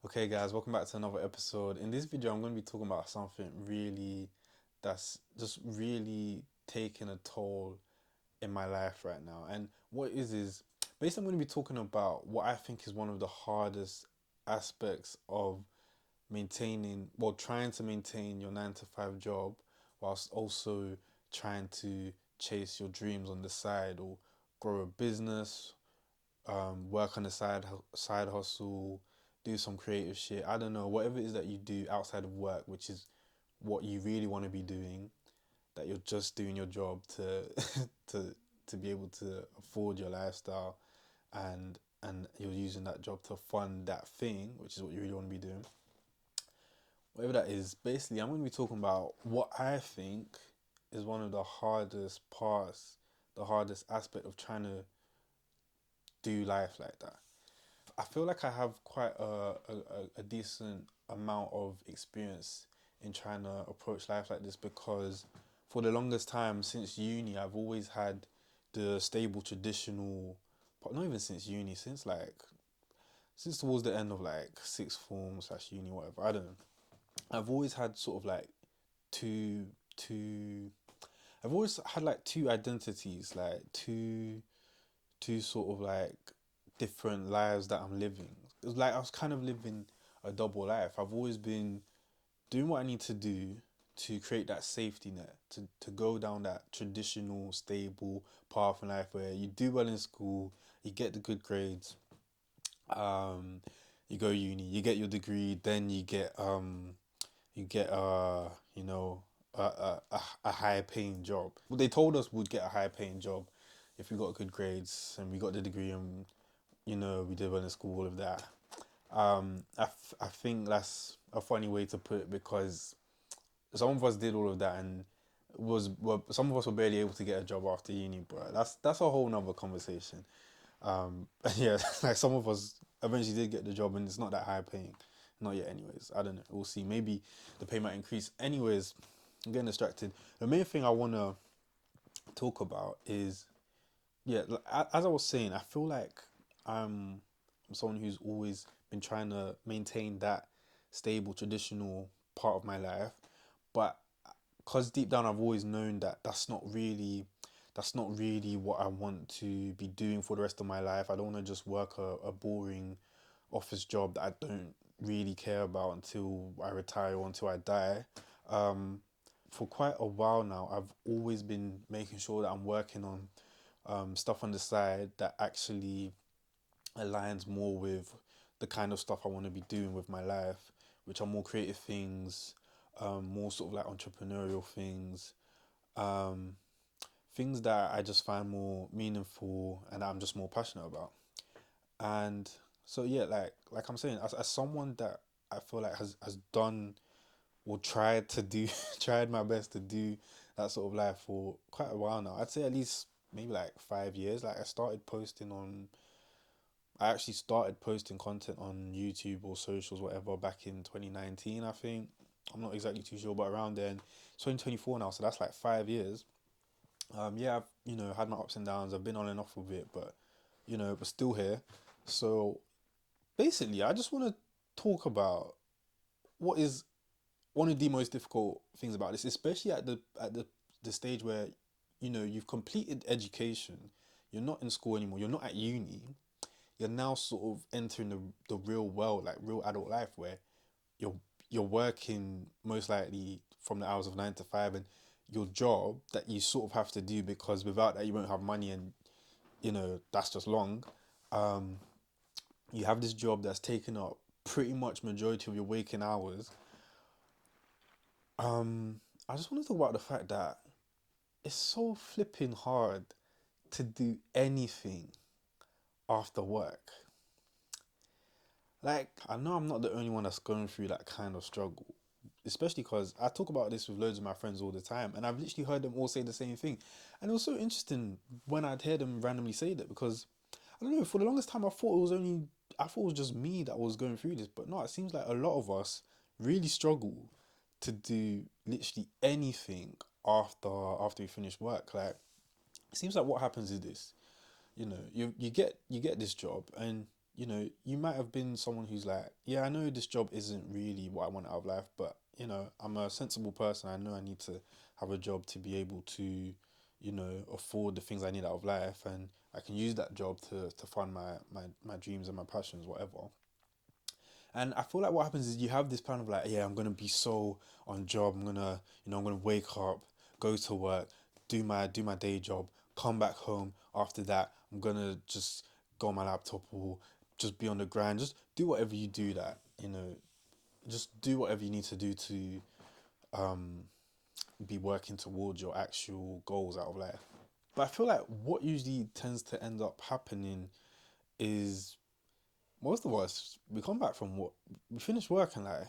Okay, guys, welcome back to another episode. In this video, I'm going to be talking about something really that's just really taking a toll in my life right now. And what is basically, I'm going to be talking about what I think is one of the hardest aspects of trying to maintain your 9 to 5 job whilst also trying to chase your dreams on the side or grow a business, work on the side hustle, do some creative shit. I don't know, whatever it is that you do outside of work, which is what you really want to be doing, that you're just doing your job to to to be able to afford your lifestyle, and you're using that job to fund that thing, which is what you really want to be doing. Whatever that is, basically, I'm going to be talking about what I think is one of the hardest parts, the hardest aspect of trying to do life like that. I feel like I have quite a decent amount of experience in trying to approach life like this because for the longest time since uni, I've always had the stable traditional, but not even since uni, since towards the end of like sixth form slash uni, whatever. I don't know. I've always had sort of like two, two. I've always had like two identities, like two sort of like different lives that I'm living. It was like I was kind of living a double life. I've always been doing what I need to do to create that safety net, to go down that traditional, stable path in life where you do well in school, you get the good grades, um, you go uni, you get your degree, then you get a higher paying job. Well, they told us we'd get a higher paying job if we got good grades and we got the degree and we did well in school, all of that. I think that's a funny way to put it because some of us did all of that and some of us were barely able to get a job after uni, bro. That's a whole nother conversation. Yeah, like some of us eventually did get the job and it's not that high paying. Not yet, anyways. I don't know. We'll see. Maybe the pay might increase. Anyways, I'm getting distracted. The main thing I want to talk about is, yeah, as I was saying, I feel like I'm someone who's always been trying to maintain that stable, traditional part of my life. But because deep down I've always known that that's not really what I want to be doing for the rest of my life. I don't want to just work a boring office job that I don't really care about until I retire or until I die. Um, for quite a while now, I've always been making sure that I'm working on stuff on the side that actually aligns more with the kind of stuff I want to be doing with my life, which are more creative things, more sort of like entrepreneurial things, um, things that I just find more meaningful and that I'm just more passionate about. And so yeah, like I'm saying, as someone that I feel like has done or tried to do tried my best to do that sort of life for quite a while now. I'd say at least maybe like 5 years. I actually started posting content on YouTube or socials, whatever, back in 2019, I think. I'm not exactly too sure, but around then, it's 2024 now, so that's like 5 years. Yeah, I've had my ups and downs. I've been on and off with it, but we're still here. So basically, I just want to talk about what is one of the most difficult things about this, especially at the stage where you've completed education, you're not in school anymore, you're not at uni, you're now sort of entering the real world, like real adult life, where you're you're working most likely from the hours of 9 to 5, and your job that you sort of have to do because without that you won't have money, and that's just long. Um, you have this job that's taken up pretty much majority of your waking hours. I just want to talk about the fact that it's so flipping hard to do anything after work. Like, I know I'm not the only one that's going through that kind of struggle, especially because I talk about this with loads of my friends all the time, and I've literally heard them all say the same thing. And it was so interesting when I'd hear them randomly say that because I don't know, for the longest time I thought it was just me that was going through this, but no, it seems like a lot of us really struggle to do literally anything after we finish work. Like, it seems like what happens is this, you get this job and you might have been someone who's like, yeah, I know this job isn't really what I want out of life, but I'm a sensible person. I know I need to have a job to be able to, afford the things I need out of life, and I can use that job to fund my dreams and my passions, whatever. And I feel like what happens is you have this plan of like, yeah, I'm gonna be so on job. I'm gonna wake up, go to work, do my day job, come back home. After that, I'm gonna just go on my laptop or just be on the grind. Just do whatever you do that, just do whatever you need to do to um, be working towards your actual goals out of life. But I feel like what usually tends to end up happening is most of us, we come back from what we finish work and like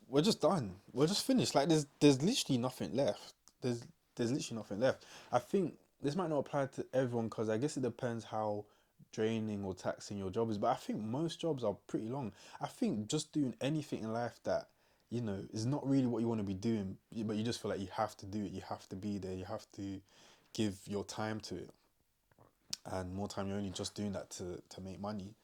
we're just done. We're just finished. Like there's literally nothing left. There's literally nothing left. I think this might not apply to everyone because I guess it depends how draining or taxing your job is. But I think most jobs are pretty long. I think just doing anything in life that is not really what you want to be doing, but you just feel like you have to do it. You have to be there. You have to give your time to it, and more time you're only just doing that to make money.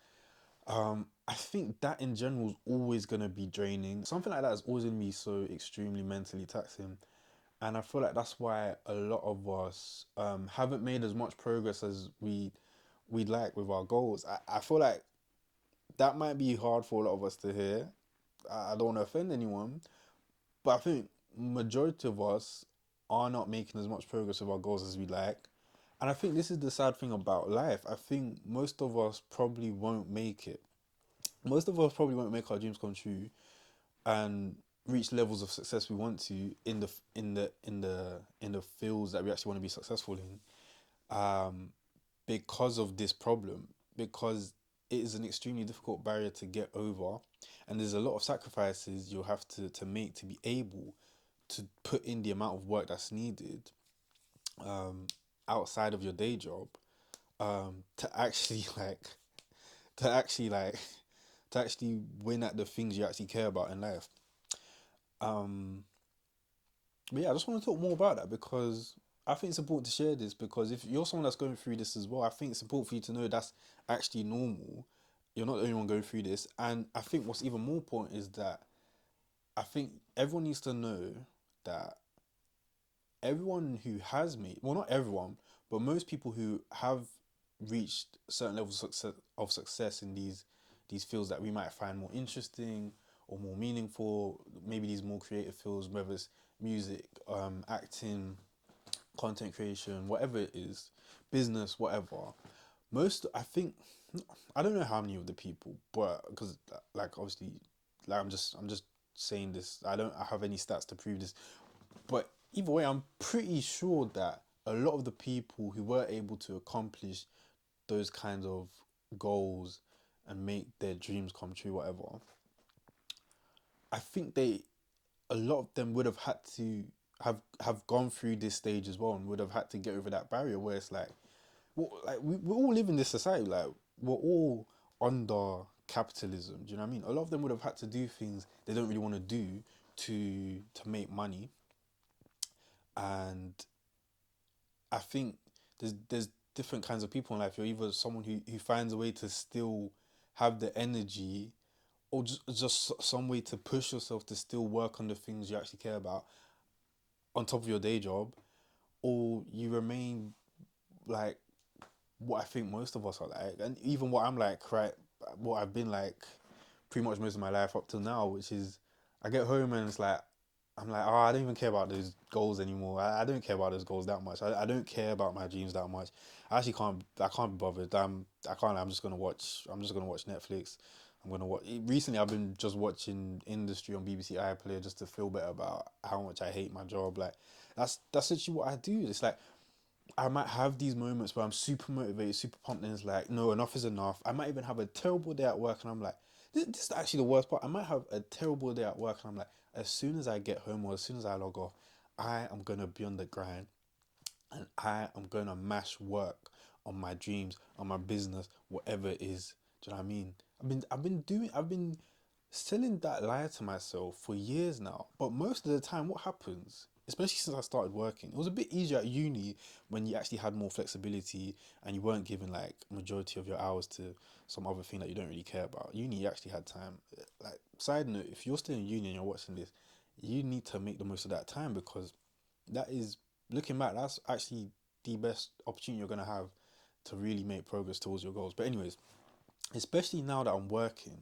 I think that in general is always gonna be draining. Something like that is always gonna be so extremely mentally taxing, and I feel like that's why a lot of us haven't made as much progress as we'd like with our goals. I feel like that might be hard for a lot of us to hear. I don't want to offend anyone, but I think majority of us are not making as much progress with our goals as we like. And I think this is the sad thing about life. I think most of us probably won't make it. Most of us probably won't make our dreams come true and reach levels of success we want to in the fields that we actually want to be successful in, because of this problem, because it is an extremely difficult barrier to get over, and there's a lot of sacrifices you'll have to make to be able to put in the amount of work that's needed, um, outside of your day job, to actually to actually like to actually win at the things you actually care about in life. Um, but yeah, I just want to talk more about that because I think it's important to share this because if you're someone that's going through this as well, I think it's important for you to know that's actually normal. You're not the only one going through this. And I think what's even more important is that I think everyone needs to know that everyone who has made, well, not everyone, but most people who have reached certain levels of success in these fields that we might find more interesting or more meaningful, maybe these more creative fields, whether it's music, acting, content creation, whatever it is, business, whatever. I think, I don't know how many of the people, but because like obviously, like I'm just saying this. I don't have any stats to prove this, but either way, I'm pretty sure that a lot of the people who were able to accomplish those kinds of goals and make their dreams come true, whatever, I think a lot of them would have had to have gone through this stage as well and would have had to get over that barrier where it's like, we all live in this society, like we're all under capitalism. Do you know what I mean? A lot of them would have had to do things they don't really want to do to make money, and I think there's different kinds of people in life. You're either someone who finds a way to still have the energy, or just some way to push yourself to still work on the things you actually care about on top of your day job, or you remain like what I think most of us are like, and even what I'm like, right, what I've been like pretty much most of my life up till now, which is I get home and it's like I'm like, oh, I don't even care about those goals anymore. I don't care about those goals that much. I don't care about my dreams that much. I can't be bothered. I can't. I'm just gonna watch Netflix. I'm gonna watch. Recently, I've been just watching Industry on BBC iPlayer just to feel better about how much I hate my job. Like that's literally what I do. It's like I might have these moments where I'm super motivated, super pumped, and it's like, no, enough is enough. I might even have a terrible day at work, and I'm like, this is actually the worst part. I might have a terrible day at work, and I'm like, as soon as I get home or as soon as I log off, I am gonna be on the grind, and I am gonna mash work on my dreams, on my business, whatever it is. Do you know what I mean? I've been selling that lie to myself for years now. But most of the time, what happens? especially since I started working. It was a bit easier at uni when you actually had more flexibility and you weren't given like majority of your hours to some other thing that you don't really care about. Uni, you actually had time. Like, side note, if you're still in uni and you're watching this, you need to make the most of that time, because that is, looking back, that's actually the best opportunity you're gonna have to really make progress towards your goals. But anyways, especially now that I'm working,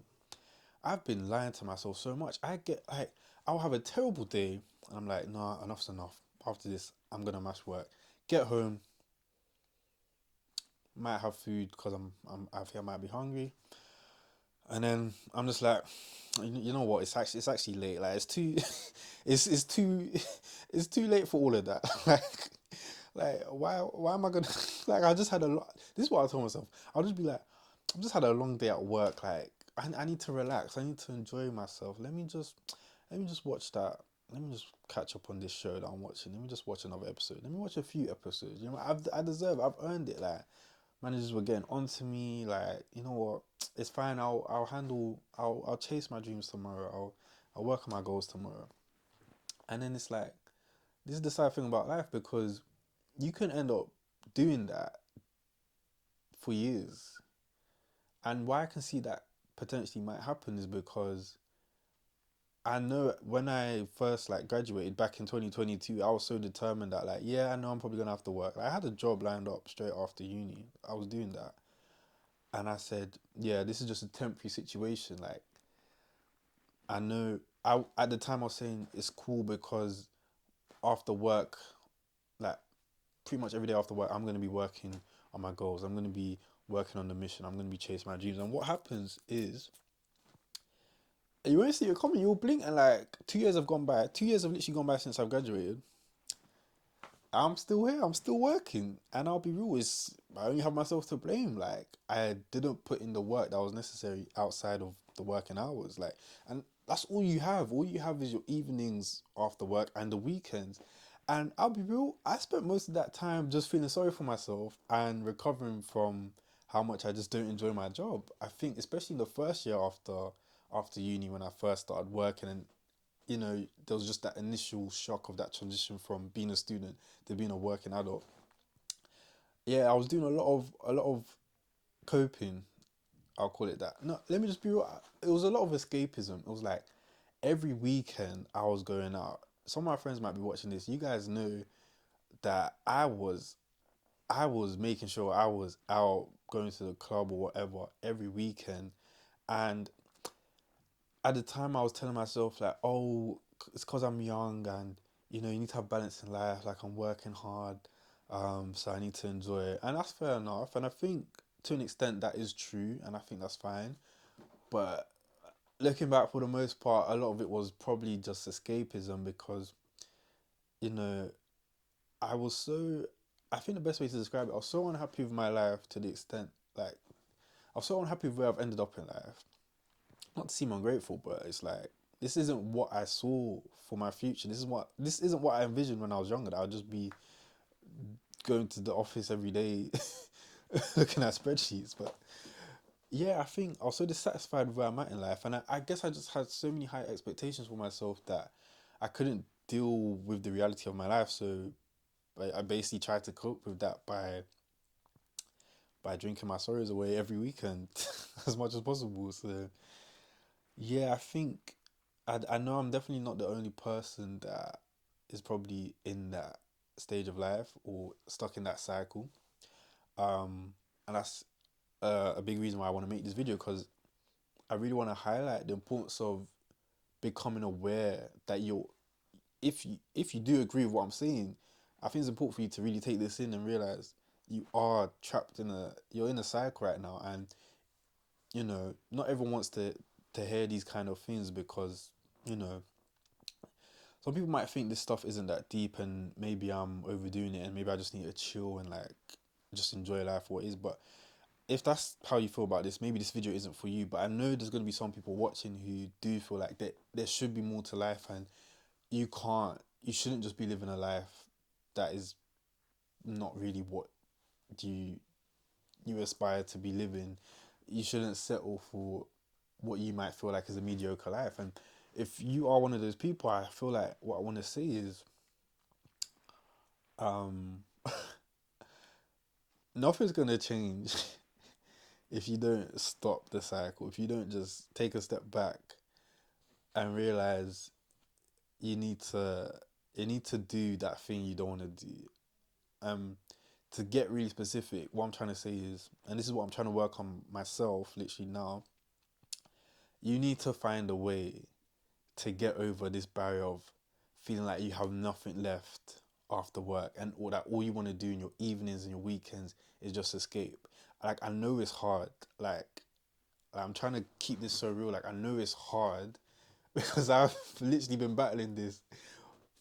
I've been lying to myself so much. I get like, I'll have a terrible day and I'm like, nah, enough's enough. After this, I'm gonna mash work. Get home, might have food because I think I might be hungry, and then I'm just like, you know what? It's actually late. Like, it's too, it's too, it's too late for all of that. Like why am I gonna like, I just had a lot. This is what I told myself. I'll just be like, I've just had a long day at work. Like, I need to relax. I need to enjoy myself. Let me just watch that. Let me just catch up on this show that I'm watching. Let me just watch another episode. Let me watch a few episodes. You know, I deserve. I've earned it. Like, managers were getting onto me. Like, you know what? It's fine. I'll handle. I'll chase my dreams tomorrow. I'll work on my goals tomorrow. And then it's like, this is the sad thing about life, because you can end up doing that for years. And why I can see that potentially might happen is because I know when I first like graduated back in 2022, I was so determined that, like, yeah, I know I'm probably gonna have to work. Like, I had a job lined up straight after uni. I was doing that, and I said, yeah, this is just a temporary situation. Like, I know. I At the time I was saying it's cool because after work, like, pretty much every day after work, I'm gonna be working on my goals. I'm gonna be working on the mission. I'm gonna be chasing my dreams. And what happens is, you won't see it coming. You'll blink, and like 2 years have gone by. 2 years have literally gone by since I've graduated. I'm still here. I'm still working, and I'll be real. I only have myself to blame. Like, I didn't put in the work that was necessary outside of the working hours. Like, and that's all you have. All you have is your evenings after work and the weekends. And I'll be real. I spent most of that time just feeling sorry for myself and recovering from how much I just don't enjoy my job. I think, especially in the first year after uni, when I first started working, and there was just that initial shock of that transition from being a student to being a working adult. Yeah, I was doing a lot of coping. I'll call it that. No, let me just be real. It was a lot of escapism. It was like every weekend I was going out. Some of my friends might be watching this. You guys know that I was making sure I was out going to the club or whatever every weekend. And at the time I was telling myself, like, oh, it's because I'm young, and you need to have balance in life. Like, I'm working hard, so I need to enjoy it, and that's fair enough. And I think to an extent that is true, and I think that's fine. But looking back, for the most part, a lot of it was probably just escapism, because you know I was so. I think the best way to describe it, I was so unhappy with my life, to the extent, like, I was so unhappy with where I've ended up in life. Not to seem ungrateful, but it's like, this isn't what I saw for my future. This isn't what I envisioned when I was younger. That I'd just be going to the office every day, looking at spreadsheets. But yeah, I think I was so dissatisfied with where I'm at in life, and I guess I just had so many high expectations for myself that I couldn't deal with the reality of my life. So I basically tried to cope with that by drinking my sorrows away every weekend as much as possible. So yeah, I think I know I'm definitely not the only person that is probably in that stage of life or stuck in that cycle. Um, and that's a big reason why I want to make this video, because I really want to highlight the importance of becoming aware that if you do agree with what I'm saying, I think it's important for you to really take this in and realize you are trapped you're in a cycle right now. And not everyone wants to hear these kind of things, because you know some people might think this stuff isn't that deep, and maybe I'm overdoing it, and maybe I just need to chill and like just enjoy life for what it is. But if that's how you feel about this, maybe this video isn't for you. But I know there's going to be some people watching who do feel like there should be more to life, and you shouldn't just be living a life that is not really what you you aspire to be living. You shouldn't settle for what you might feel like is a mediocre life. And if you are one of those people, I feel like what I want to say is, Um, Nothing's gonna change if you don't stop the cycle. If you don't just take a step back and realize you need to you need to do that thing you don't want to do. Um, to get really specific, what I'm trying to say is, and this is what I'm trying to work on myself, literally now. You need to find a way to get over this barrier of feeling like you have nothing left after work and all you want to do in your evenings and your weekends is just escape. Like I know it's hard. I'm trying to keep this so real. Like I know it's hard because I've literally been battling this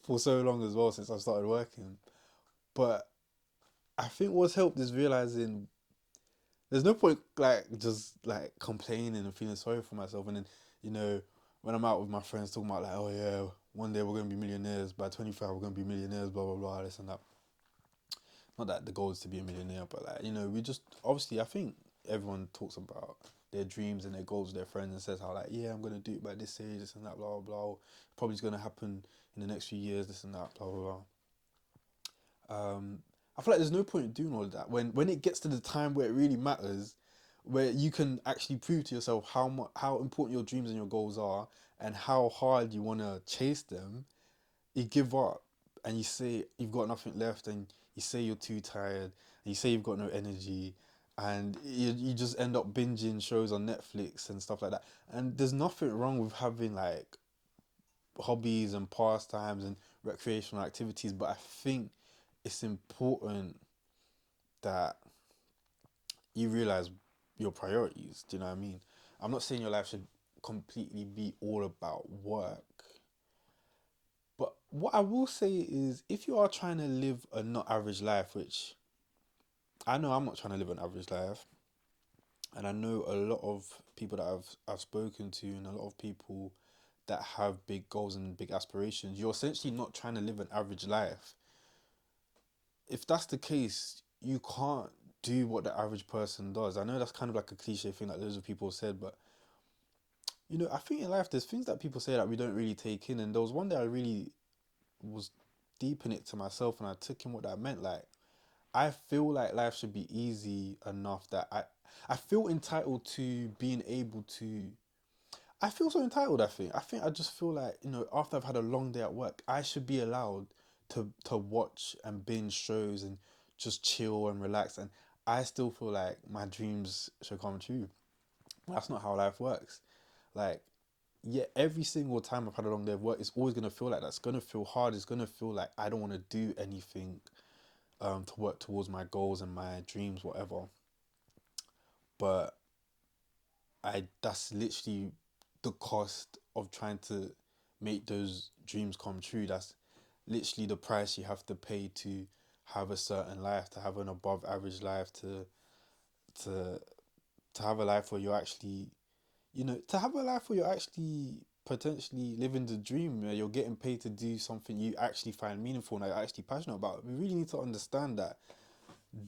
for so long as well since I started working. But I think what's helped is realizing there's no point like just like complaining and feeling sorry for myself. And then you know when I'm out with my friends talking about like, oh yeah, one day we're gonna be millionaires. By 25 we're gonna be millionaires. Blah blah blah. This and that. Not that the goal is to be a millionaire, but like we just obviously I think everyone talks about their dreams and their goals with their friends and says how like yeah I'm gonna do it by this age, this and that, blah blah blah. Probably gonna happen in the next few years, this and that, blah blah blah. I feel like there's no point in doing all of that when it gets to the time where it really matters, where you can actually prove to yourself how important your dreams and your goals are and how hard you want to chase them. You give up and you say you've got nothing left and you say you're too tired and you say you've got no energy and you just end up binging shows on Netflix and stuff like that. And there's nothing wrong with having like hobbies and pastimes and recreational activities, but I think it's important that you realize your priorities. Do you know what I mean? I'm not saying your life should completely be all about work, but what I will say is if you are trying to live a not average life, which I know I'm not trying to live an average life, and I know a lot of people that I've spoken to and a lot of people that have big goals and big aspirations, you're essentially not trying to live an average life. If that's the case, you can't do what the average person does. I know that's kind of like a cliche thing that loads of people have said, but I think in life there's things that people say that we don't really take in. And there was one day I really was deep in it to myself and I took in what that meant. Like I feel like life should be easy enough that I feel entitled to being able to I feel so entitled. I think I just feel like after I've had a long day at work, I should be allowed to watch and binge shows and just chill and relax. And I still feel like my dreams should come true. That's not how life works. Like, yeah, every single time I've had a long day of work, it's always gonna feel like that's gonna feel hard. It's gonna feel like I don't want to do anything to work towards my goals and my dreams, whatever. But I that's literally the cost of trying to make those dreams come true. That's literally the price you have to pay to have a certain life, to have an above average life, to to have a life where you're actually to have a life where you're actually potentially living the dream, where you're getting paid to do something you actually find meaningful and are actually passionate about. We really need to understand that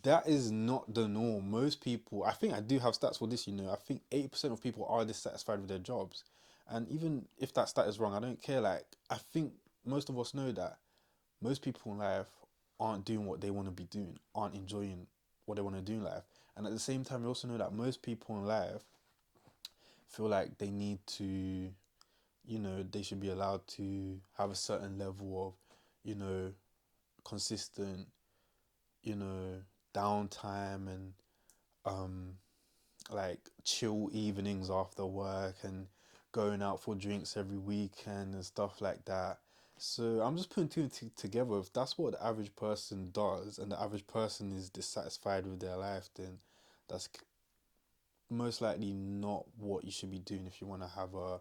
that is not the norm. Most people, I think I do have stats for this, I think 80% of people are dissatisfied with their jobs. And even if that stat is wrong, I don't care. Like, I think most of us know that most people in life aren't doing what they want to be doing, aren't enjoying what they want to do in life. And at the same time, we also know that most people in life feel like they need to, they should be allowed to have a certain level of, consistent, you know, downtime and um like chill evenings after work and going out for drinks every weekend and stuff like that. So I'm just putting two and two together. If that's what the average person does and the average person is dissatisfied with their life, then that's most likely not what you should be doing if you want to have a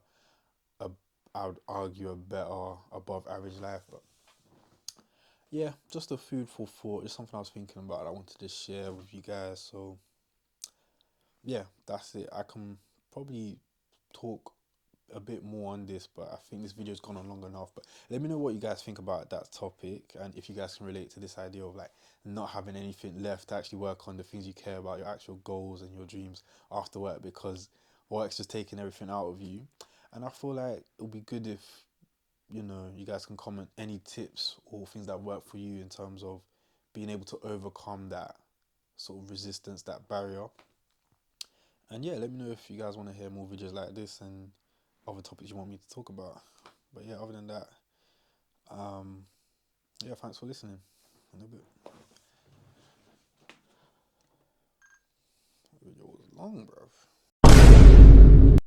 I would argue a better above average life. But yeah, just a food for thought. It's something I was thinking about. I wanted to share with you guys. So yeah, that's it. I can probably talk a bit more on this, but I think this video's gone on long enough. But let me know what you guys think about that topic and if you guys can relate to this idea of like not having anything left to actually work on the things you care about, your actual goals and your dreams after work because work's just taking everything out of you. And I feel like it'll be good if you guys can comment any tips or things that work for you in terms of being able to overcome that sort of resistance, that barrier. And yeah, let me know if you guys want to hear more videos like this and other topics you want me to talk about. But yeah, other than that, yeah, thanks for listening. In a bit. The video was long, bruv.